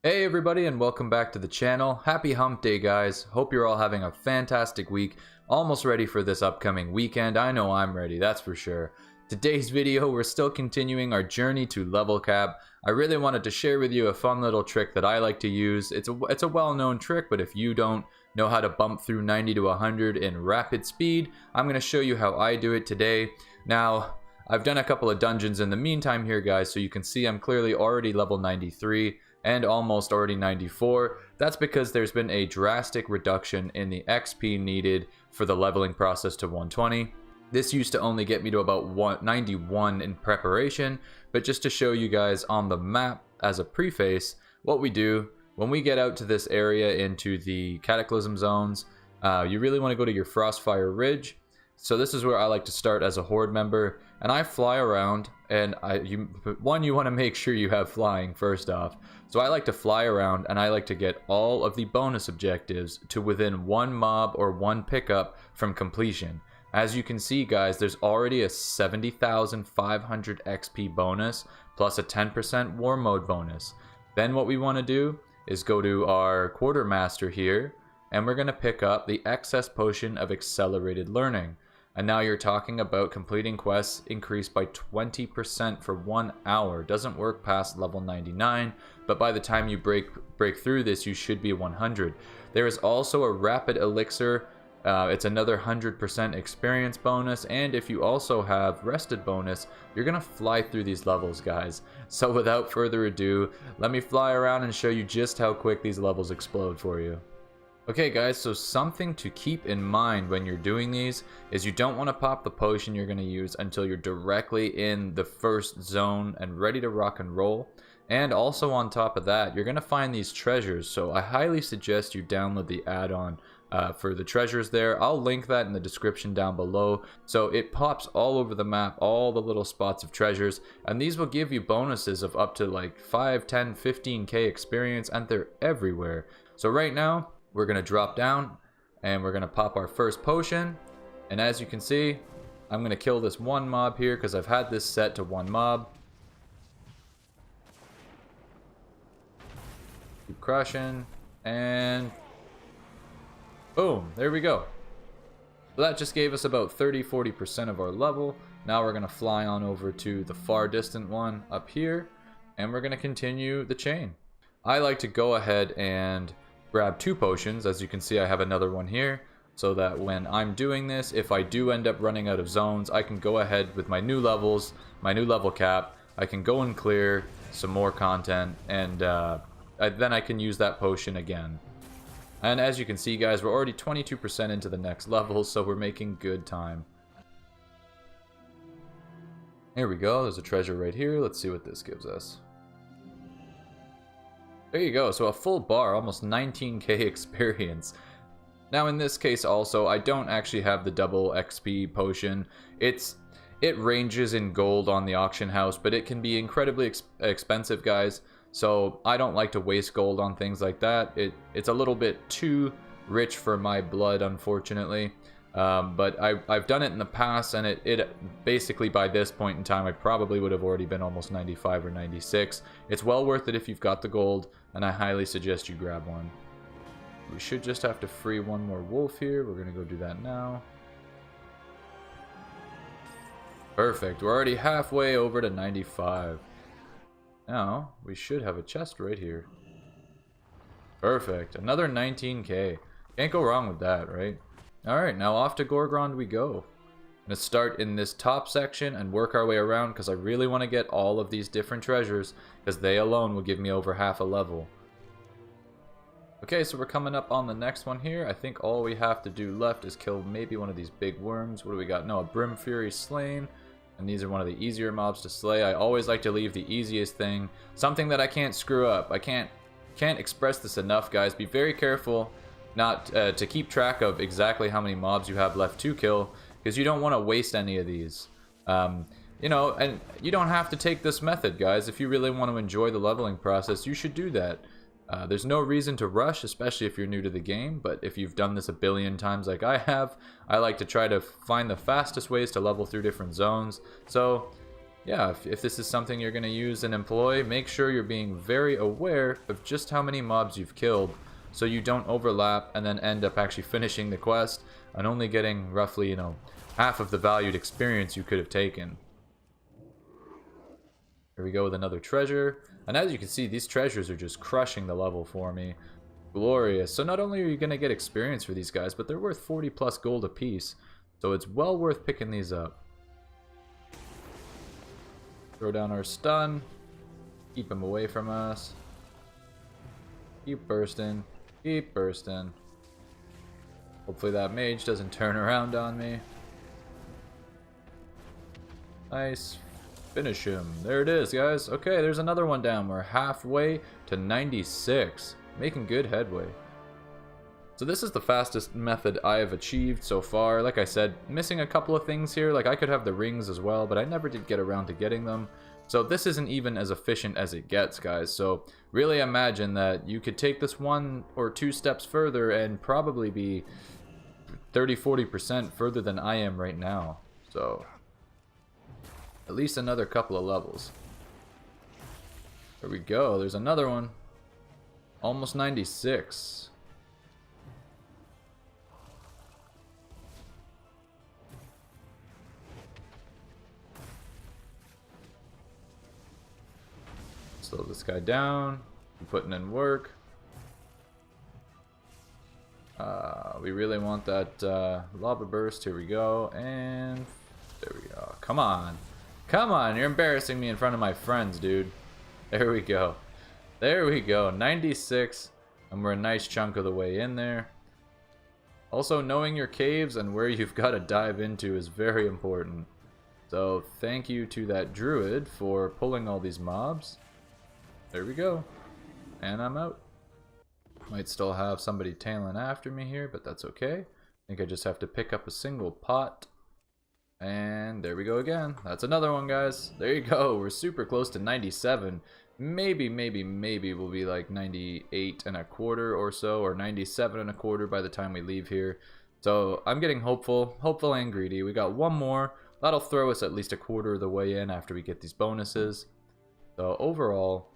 Hey everybody, and welcome back to the channel. Happy hump day, guys. Hope you're all having a fantastic week. Almost ready for this upcoming weekend. I know I'm ready, that's for sure. Today's video, we're still continuing our journey to level cap. I really wanted to share with you a fun little trick that I like to use. It's a well-known trick, but if you don't know how to bump through 90 to 100 in rapid speed, I'm going to show you how I do it today. Now, I've done a couple of dungeons in the meantime here, guys, so you can see I'm clearly already level 93. And almost already 94. That's because there's been a drastic reduction in the XP needed for the leveling process to 120. This used to only get me to about 91 in preparation, but just to show you guys on the map as a preface, what we do when we get out to this area into the Cataclysm zones, you really want to go to your Frostfire Ridge. So this is where I like to start as a Horde member, and I fly around, and you want to make sure you have flying first off. So I like to fly around, and I like to get all of the bonus objectives to within one mob or one pickup from completion. As you can see, guys, there's already a 70,500 XP bonus, plus a 10% war mode bonus. Then what we want to do is go to our Quartermaster here, and we're going to pick up the excess potion of accelerated learning. And now you're talking about completing quests increased by 20% for 1 hour. Doesn't work past level 99, but by the time you break through this, you should be 100. There is also a rapid elixir. It's another 100% experience bonus, and if you also have rested bonus, you're gonna fly through these levels, guys. So without further ado, let me fly around and show you just how quick these levels explode for you. Okay guys, so something to keep in mind when you're doing these is you don't want to pop the potion you're going to use until you're directly in the first zone and ready to rock and roll. And also on top of that, you're going to find these treasures, so I highly suggest you download the add-on for the treasures there. I'll link that in the description down below. So it pops all over the map, all the little spots of treasures, and these will give you bonuses of up to like 5, 10, 15k experience, and they're everywhere. So right now, we're going to drop down and we're going to pop our first potion. And as you can see, I'm going to kill this one mob here because I've had this set to one mob. Keep crushing and boom, there we go. So that just gave us about 30-40% of our level. Now we're going to fly on over to the far distant one up here and we're going to continue the chain. I like to go ahead and grab 2 potions. As you can see, I have another one here, so that when I'm doing this, if I do end up running out of zones, I can go ahead with my new levels, my new level cap, I can go and clear some more content, and then I can use that potion again. And as you can see, guys, we're already 22% into the next level, so we're making good time. Here we go, there's a treasure right here. Let's see what this gives us. There you go, so a full bar, almost 19k experience. Now in this case also, I don't actually have the double XP potion. It ranges in gold on the auction house, but it can be incredibly expensive, guys. So I don't like to waste gold on things like that. It's a little bit too rich for my blood, unfortunately. But I've done it in the past, and it basically by this point in time I probably would have already been almost 95 or 96. It's well worth it if you've got the gold, and I highly suggest you grab one. We should just have to free one more wolf here. We're gonna go do that now. Perfect, we're already halfway over to 95. Now we should have a chest right here. Perfect, another 19k. Can't go wrong with that, right? Alright, now off to Gorgrond we go. I'm going to start in this top section and work our way around because I really want to get all of these different treasures because they alone will give me over half a level. Okay, so we're coming up on the next one here. I think all we have to do left is kill maybe one of these big worms. What do we got? No, a Brim Fury slain. And these are one of the easier mobs to slay. I always like to leave the easiest thing. Something that I can't screw up. I can't express this enough, guys. Be very careful not to keep track of exactly how many mobs you have left to kill, because you don't want to waste any of these. You know, and you don't have to take this method, guys. If you really want to enjoy the leveling process, you should do that. There's no reason to rush, especially if you're new to the game, but if you've done this a billion times like I have, I like to try to find the fastest ways to level through different zones. So yeah, if this is something you're going to use and employ, make sure you're being very aware of just how many mobs you've killed, so you don't overlap and then end up actually finishing the quest and only getting roughly, you know, half of the valued experience you could have taken. Here we go with another treasure. And as you can see, these treasures are just crushing the level for me. Glorious. So not only are you going to get experience for these guys, but they're worth 40 plus gold apiece. So it's well worth picking these up. Throw down our stun. Keep him away from us. Keep bursting. Keep bursting. Hopefully that mage doesn't turn around on me. Nice. Finish him. There it is, guys. Okay, there's another one down. We're halfway to 96. Making good headway. So this is the fastest method I have achieved so far. Like I said, missing a couple of things here. Like I could have the rings as well, but I never did get around to getting them. So this isn't even as efficient as it gets, guys. So really imagine that you could take this 1 or 2 steps further and probably be 30-40% further than I am right now. So at least another couple of levels. There we go. There's another one. Almost 96. Slow this guy down. Keep putting in work. We really want that lava burst. Here we go. And there we go. Come on. Come on. You're embarrassing me in front of my friends, dude. There we go. There we go. 96. And we're a nice chunk of the way in there. Also, knowing your caves and where you've got to dive into is very important. So, thank you to that druid for pulling all these mobs. There we go. And I'm out. Might still have somebody tailing after me here, but that's okay. I think I just have to pick up a single pot. And there we go again. That's another one, guys. There you go. We're super close to 97. Maybe we'll be like 98 and a quarter or so, or 97 and a quarter by the time we leave here. So I'm getting hopeful and greedy. We got one more. That'll throw us at least a quarter of the way in after we get these bonuses. So overall,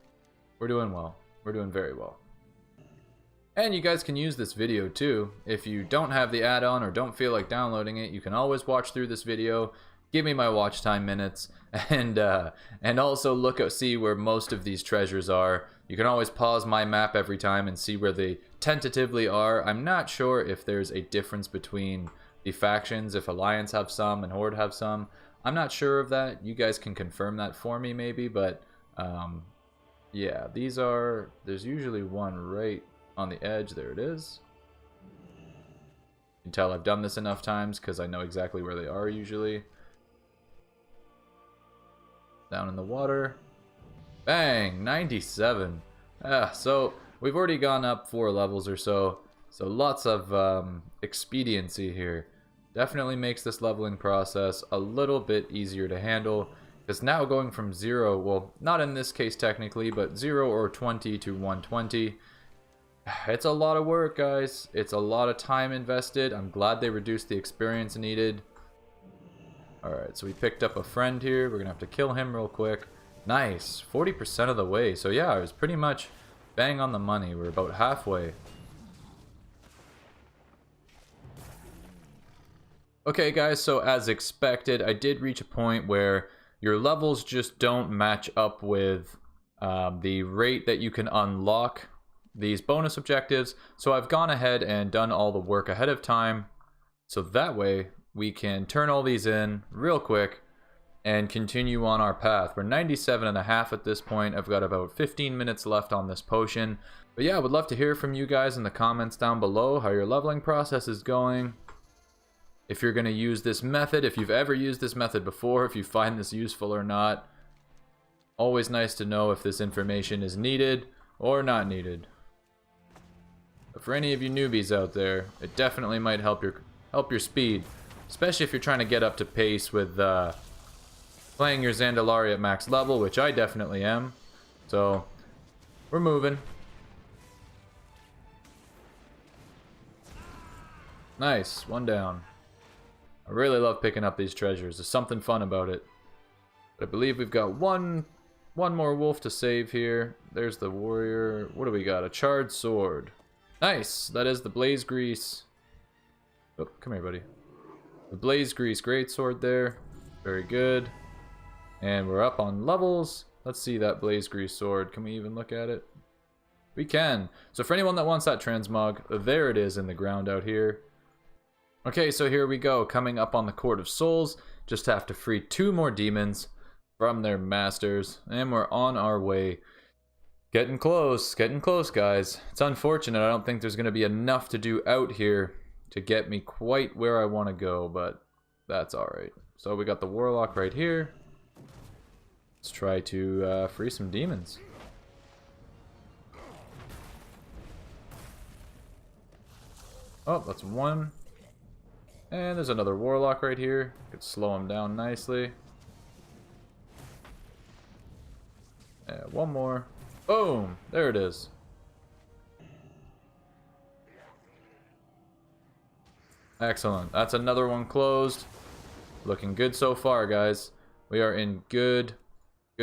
we're doing well. We're doing very well. And you guys can use this video too. If you don't have the add-on or don't feel like downloading it, you can always watch through this video, give me my watch time minutes, and also see where most of these treasures are. You can always pause my map every time and see where they tentatively are. I'm not sure if there's a difference between the factions, if Alliance have some and Horde have some. I'm not sure of that. You guys can confirm that for me maybe, but yeah, there's usually one right on the edge. There it is. You can tell I've done this enough times because I know exactly where they are usually. Down in the water. Bang! 97. So we've already gone up 4 levels or so. So lots of expediency here. Definitely makes this leveling process a little bit easier to handle. Because now going from 0, well, not in this case technically, but 0 or 20 to 120. It's a lot of work, guys. It's a lot of time invested. I'm glad they reduced the experience needed. Alright, so we picked up a friend here. We're going to have to kill him real quick. Nice. 40% of the way. So yeah, I was pretty much bang on the money. We're about halfway. Okay, guys, so as expected, I did reach a point where your levels just don't match up with the rate that you can unlock these bonus objectives. So I've gone ahead and done all the work ahead of time, so that way we can turn all these in real quick and continue on our path. We're 97.5 at this point. I've got about 15 minutes left on this potion. But yeah, I would love to hear from you guys in the comments down below how your leveling process is going. If you're going to use this method, if you've ever used this method before, if you find this useful or not. Always nice to know if this information is needed or not needed. But for any of you newbies out there, it definitely might help your speed, especially if you're trying to get up to pace with playing your Zandalari at max level, which I definitely am. So we're moving. Nice, one down. I really love picking up these treasures. There's something fun about it. I believe we've got one more wolf to save here. There's the warrior. What do we got? A charred sword. Nice. That is the blaze grease. Oh, come here, buddy. The blaze grease greatsword there. Very good. And we're up on levels. Let's see that blaze grease sword. Can we even look at it? We can. So for anyone that wants that transmog, there it is in the ground out here. Okay, so here we go. Coming up on the Court of Souls. Just have to free 2 more demons from their masters. And we're on our way. Getting close, guys. It's unfortunate. I don't think there's going to be enough to do out here to get me quite where I want to go, but that's alright. So we got the Warlock right here. Let's try to free some demons. Oh, that's one. And there's another Warlock right here. Could slow him down nicely. One more. Boom! There it is. Excellent. That's another one closed. Looking good so far, guys. We are in good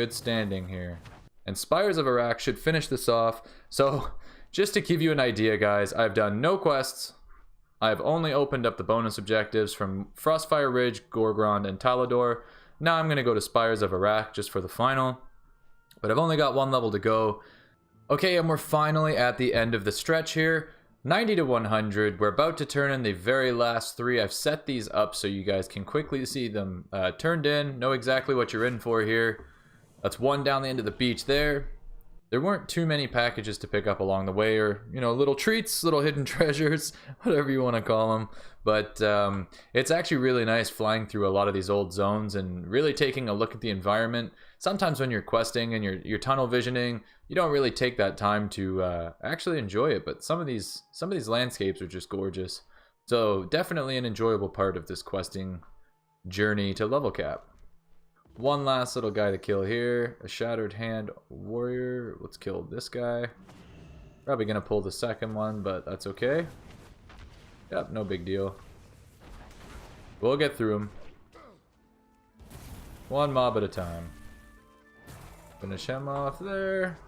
standing here. And Spires of Iraq should finish this off. So, just to give you an idea, guys, I've done no quests. I've only opened up the bonus objectives from Frostfire Ridge, Gorgrond, and Talador. Now I'm going to go to Spires of Iraq just for the final. But I've only got 1 level to go. Okay, and we're finally at the end of the stretch here. 90 to 100. We're about to turn in the very last 3. I've set these up so you guys can quickly see them turned in. Know exactly what you're in for here. That's 1 down the end of the beach there. There weren't too many packages to pick up along the way, or, you know, little treats, little hidden treasures, whatever you want to call them. But it's actually really nice flying through a lot of these old zones and really taking a look at the environment. Sometimes when you're questing and you're tunnel visioning, you don't really take that time to actually enjoy it. But some of these landscapes are just gorgeous. So definitely an enjoyable part of this questing journey to level cap. One last little guy to kill here. A Shattered Hand Warrior. Let's kill this guy. Probably going to pull the second one, but that's okay. Yep, no big deal. We'll get through him. 1 mob at a time. Finish him off there.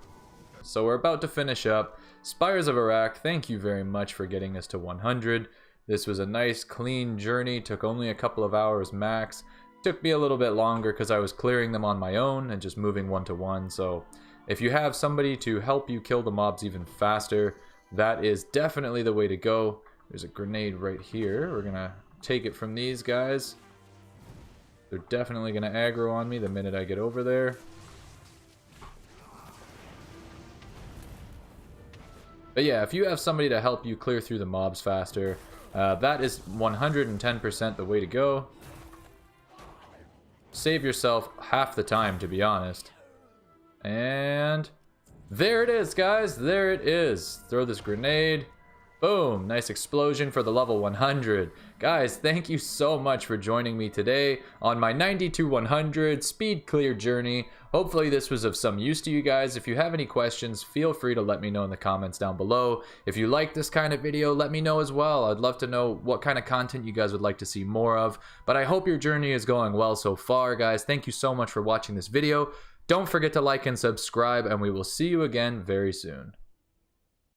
So we're about to finish up. Spires of Iraq, thank you very much for getting us to 100. This was a nice, clean journey. Took only a couple of hours max. Took me a little bit longer because I was clearing them on my own and just moving 1 to 1. So if you have somebody to help you kill the mobs even faster, that is definitely the way to go. There's a grenade right here. We're going to take it from these guys. They're definitely going to aggro on me the minute I get over there. But yeah, if you have somebody to help you clear through the mobs faster, that is 110% the way to go. Save yourself half the time, to be honest. And there it is, guys. There it is. Throw this grenade. Boom. Nice explosion for the level 100. Guys, thank you so much for joining me today on my 90 to 100 speed clear journey. Hopefully this was of some use to you guys. If you have any questions, feel free to let me know in the comments down below. If you like this kind of video, let me know as well. I'd love to know what kind of content you guys would like to see more of. But I hope your journey is going well so far, guys. Thank you so much for watching this video. Don't forget to like and subscribe, and we will see you again very soon.